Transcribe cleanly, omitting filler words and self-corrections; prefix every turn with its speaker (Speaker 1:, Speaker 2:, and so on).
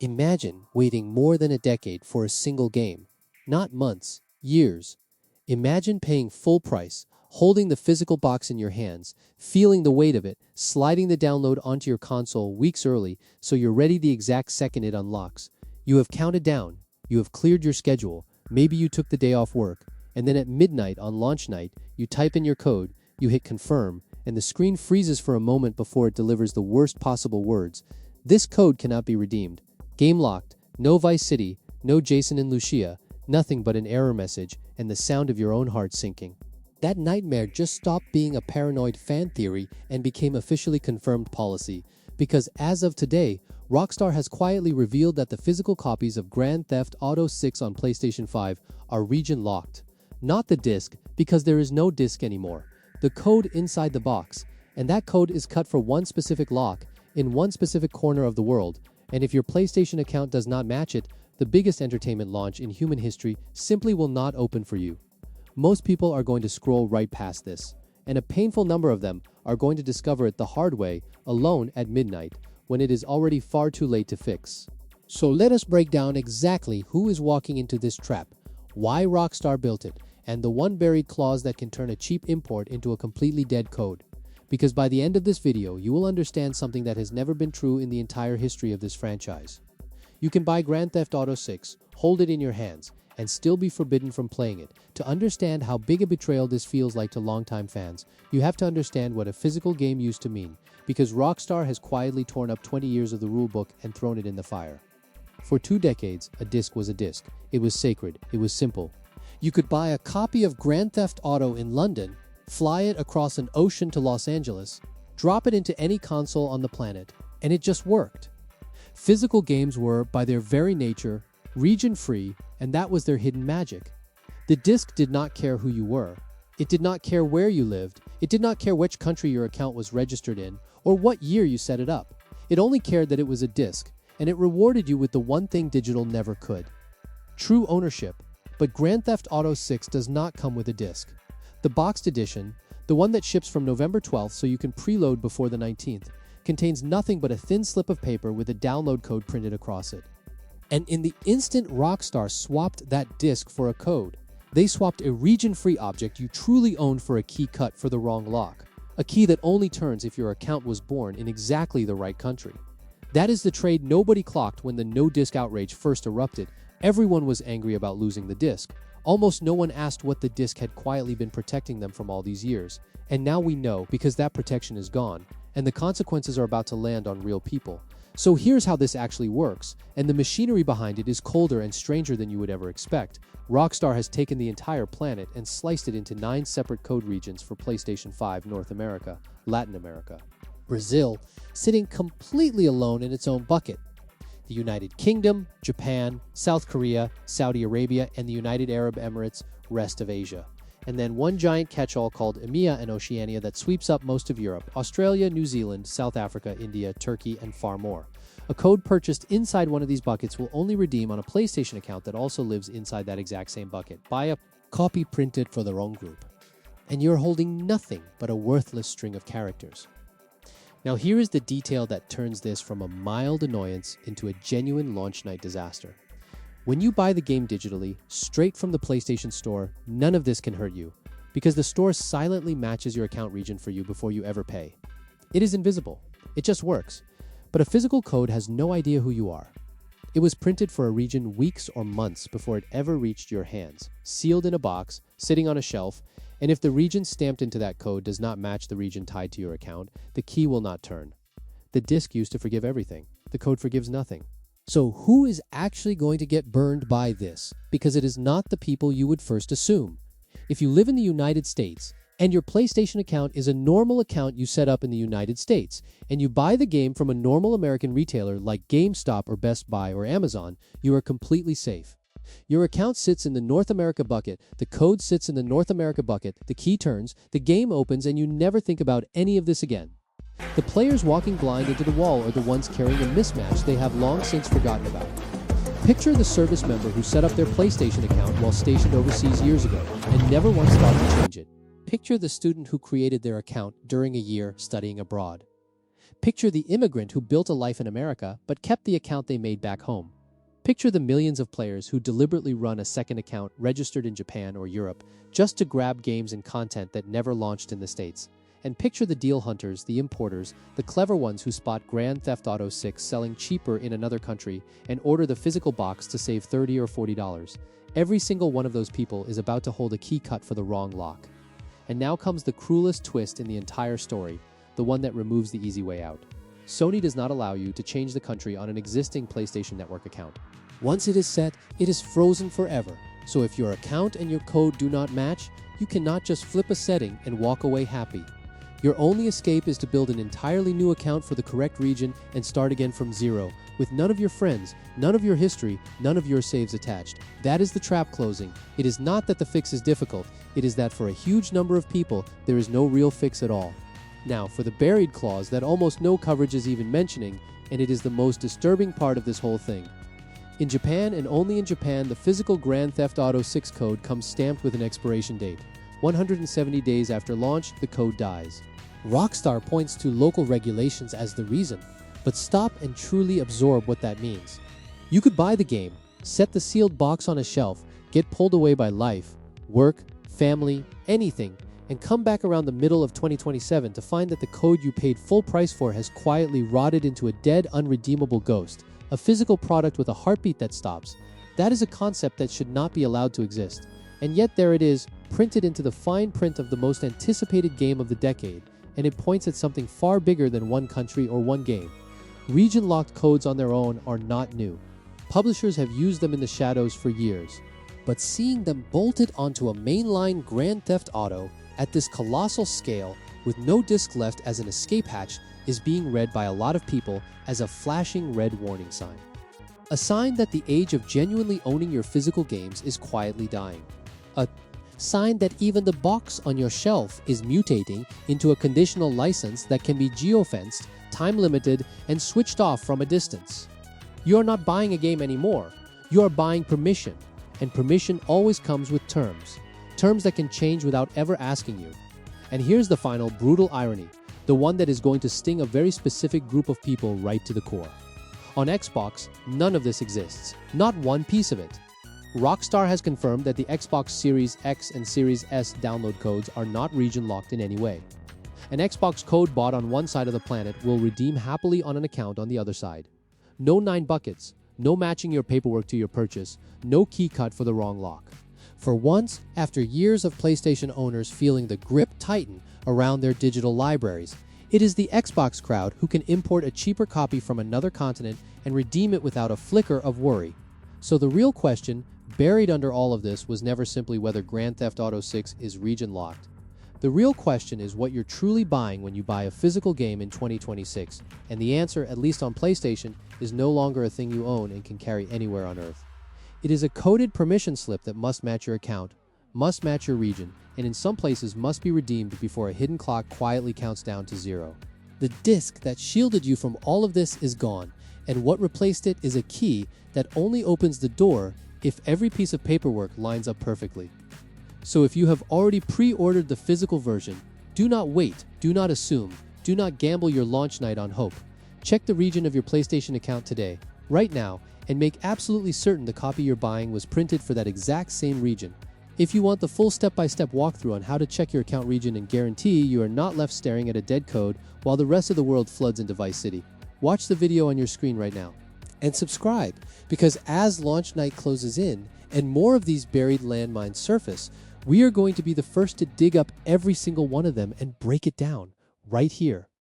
Speaker 1: Imagine waiting more than a decade for a single game. Not months, years. Imagine paying full price, holding the physical box in your hands, feeling the weight of it, sliding the download onto your console weeks early so you're ready the exact second it unlocks. You have counted down, you have cleared your schedule, maybe you took the day off work, and then at midnight on launch night, you type in your code, you hit confirm, and the screen freezes for a moment before it delivers the worst possible words. This code cannot be redeemed. Game locked, no Vice City, no Jason and Lucia, nothing but an error message and the sound of your own heart sinking. That nightmare just stopped being a paranoid fan theory and became officially confirmed policy, because as of today, Rockstar has quietly revealed that the physical copies of Grand Theft Auto 6 on PlayStation 5 are region locked. Not the disc, because there is no disc anymore. The code inside the box, and that code is cut for one specific lock in one specific corner of the world, and if your PlayStation account does not match it, the biggest entertainment launch in human history simply will not open for you. Most people are going to scroll right past this, and a painful number of them are going to discover it the hard way, alone at midnight, when it is already far too late to fix. So let us break down exactly who is walking into this trap, why Rockstar built it, and the one buried clause that can turn a cheap import into a completely dead code. Because by the end of this video, you will understand something that has never been true in the entire history of this franchise. You can buy Grand Theft Auto 6, hold it in your hands, and still be forbidden from playing it. To understand how big a betrayal this feels like to longtime fans, you have to understand what a physical game used to mean, because Rockstar has quietly torn up 20 years of the rulebook and thrown it in the fire. For 2 decades, a disc was a disc. It was sacred. It was simple. You could buy a copy of Grand Theft Auto in London, fly it across an ocean to Los Angeles, drop it into any console on the planet, and it just worked. Physical games were, by their very nature, region-free, and that was their hidden magic. The disc did not care who you were. It did not care where you lived. It did not care which country your account was registered in, or what year you set it up. It only cared that it was a disc, and it rewarded you with the one thing digital never could: true ownership. But Grand Theft Auto 6 does not come with a disc. The boxed edition, the one that ships from November 12th so you can preload before the 19th, contains nothing but a thin slip of paper with a download code printed across it. And in the instant Rockstar swapped that disc for a code, they swapped a region-free object you truly owned for a key cut for the wrong lock, a key that only turns if your account was born in exactly the right country. That is the trade nobody clocked when the no-disc outrage first erupted. Everyone was angry about losing the disc. Almost no one asked what the disc had quietly been protecting them from all these years. And now we know, because that protection is gone, and the consequences are about to land on real people. So here's how this actually works, and the machinery behind it is colder and stranger than you would ever expect. Rockstar has taken the entire planet and sliced it into 9 separate code regions for PlayStation 5 North America, Latin America, Brazil, sitting completely alone in its own bucket. The United Kingdom, Japan, South Korea, Saudi Arabia, and the United Arab Emirates, rest of Asia. And then one giant catch-all called EMEA and Oceania that sweeps up most of Europe, Australia, New Zealand, South Africa, India, Turkey, and far more. A code purchased inside one of these buckets will only redeem on a PlayStation account that also lives inside that exact same bucket. Buy a copy printed for the wrong group. And you're holding nothing but a worthless string of characters. Now here is the detail that turns this from a mild annoyance into a genuine launch night disaster. When you buy the game digitally, straight from the PlayStation Store, none of this can hurt you, because the store silently matches your account region for you before you ever pay. It is invisible. It just works. But a physical code has no idea who you are. It was printed for a region weeks or months before it ever reached your hands, sealed in a box, sitting on a shelf, and if the region stamped into that code does not match the region tied to your account, the key will not turn. The disk used to forgive everything. The code forgives nothing. So who is actually going to get burned by this? Because it is not the people you would first assume. If you live in the United States, and your PlayStation account is a normal account you set up in the United States, and you buy the game from a normal American retailer like GameStop or Best Buy or Amazon, you are completely safe. Your account sits in the North America bucket, the code sits in the North America bucket, the key turns, the game opens, and you never think about any of this again. The players walking blind into the wall are the ones carrying a mismatch they have long since forgotten about. Picture the service member who set up their PlayStation account while stationed overseas years ago and never once thought to change it. Picture the student who created their account during a year studying abroad. Picture the immigrant who built a life in America but kept the account they made back home. Picture the millions of players who deliberately run a second account registered in Japan or Europe just to grab games and content that never launched in the States. And picture the deal hunters, the importers, the clever ones who spot Grand Theft Auto 6 selling cheaper in another country and order the physical box to save $30 or $40. Every single one of those people is about to hold a key cut for the wrong lock. And now comes the cruelest twist in the entire story, the one that removes the easy way out. Sony does not allow you to change the country on an existing PlayStation Network account. Once it is set, it is frozen forever. So if your account and your code do not match, you cannot just flip a setting and walk away happy. Your only escape is to build an entirely new account for the correct region and start again from zero, with none of your friends, none of your history, none of your saves attached. That is the trap closing. It is not that the fix is difficult, it is that for a huge number of people, there is no real fix at all. Now, for the buried clause that almost no coverage is even mentioning, and it is the most disturbing part of this whole thing. In Japan, and only in Japan, the physical Grand Theft Auto 6 code comes stamped with an expiration date. 170 days after launch, the code dies. Rockstar points to local regulations as the reason, but stop and truly absorb what that means. You could buy the game, set the sealed box on a shelf, get pulled away by life, work, family, anything, and come back around the middle of 2027 to find that the code you paid full price for has quietly rotted into a dead, unredeemable ghost, a physical product with a heartbeat that stops. That is a concept that should not be allowed to exist. And yet there it is, printed into the fine print of the most anticipated game of the decade, and it points at something far bigger than one country or one game. Region-locked codes on their own are not new. Publishers have used them in the shadows for years. But seeing them bolted onto a mainline Grand Theft Auto at this colossal scale, with no disc left as an escape hatch, is being read by a lot of people as a flashing red warning sign. A sign that the age of genuinely owning your physical games is quietly dying. A sign that even the box on your shelf is mutating into a conditional license that can be geofenced, time-limited, and switched off from a distance. You are not buying a game anymore. You are buying permission, and permission always comes with terms. Terms that can change without ever asking you. And here's the final brutal irony, the one that is going to sting a very specific group of people right to the core. On Xbox, none of this exists. Not one piece of it. Rockstar has confirmed that the Xbox Series X and Series S download codes are not region-locked in any way. An Xbox code bought on one side of the planet will redeem happily on an account on the other side. No 9 buckets, no matching your paperwork to your purchase, no key cut for the wrong lock. For once, after years of PlayStation owners feeling the grip tighten around their digital libraries, it is the Xbox crowd who can import a cheaper copy from another continent and redeem it without a flicker of worry. So the real question, buried under all of this, was never simply whether Grand Theft Auto 6 is region-locked. The real question is what you're truly buying when you buy a physical game in 2026, and the answer, at least on PlayStation, is no longer a thing you own and can carry anywhere on Earth. It is a coded permission slip that must match your account, must match your region, and in some places must be redeemed before a hidden clock quietly counts down to 0. The disc that shielded you from all of this is gone, and what replaced it is a key that only opens the door if every piece of paperwork lines up perfectly. So if you have already pre-ordered the physical version, do not wait, do not assume, do not gamble your launch night on hope. Check the region of your PlayStation account today, right now, and make absolutely certain the copy you're buying was printed for that exact same region. If you want the full step-by-step walkthrough on how to check your account region and guarantee you are not left staring at a dead code while the rest of the world floods into Vice City, watch the video on your screen right now. And subscribe, because as launch night closes in and more of these buried landmines surface, we are going to be the first to dig up every single one of them and break it down right here